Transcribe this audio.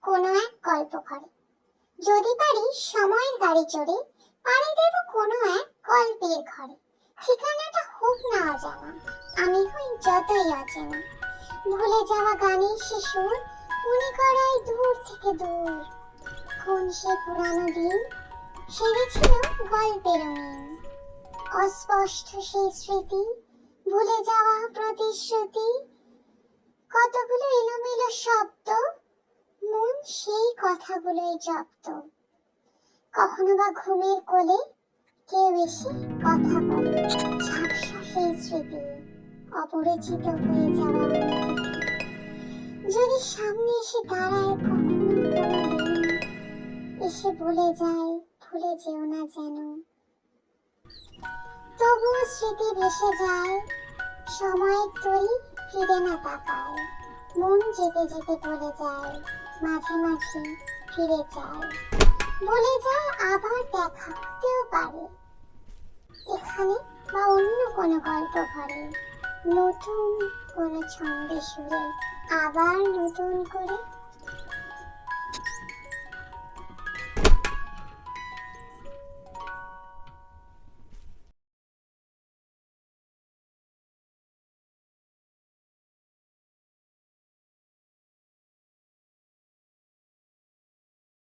কোনো এক গল্প ঘরে। যদি পারি সময়ের গাড়ি চড়ে পাড়ি দেব কোনো এক গল্পের ঘরে। ঠিকানাটা হোক না অজানা, আমি হই যতই অচেনা। ভুলে যাওয়া গানের সে সুর মনে করাই দূর থেকে দূর। কোন সে পুরানো দিন সেরেছিল গল্পের মিন। অস্পষ্ট সেই স্মৃতি, ভুলে যাওয়া প্রতিশ্রুতি, কতগুলো এলোমেলো শব্দ, মন সেই কথাগুলোই জপ্ত। কখনো বা ঘুমের কোলে কেউ এসে কথা বলে, ঝাপসা সেই স্মৃতি, অপরিচিত হয়ে যাওয়া অনুভূতি। যদি সামনে এসে দাঁড়ায় কখনো কোনোদিন, এসে বলে যায় ভুলে যেও না যেন। তবুও স্মৃতি ভেসে যায়, সময়ের তরি ফিরে না তাকায়। মন যেতে যেতে বলে যায়, মাঝে মাঝে ফিরে যায়। বলে যায় আবার দেখা হতেও পারে, এখানে বা অন্য কোনো গল্প ঘরে। নতুন কোনো ছন্দে সুরে আবার নতুন করে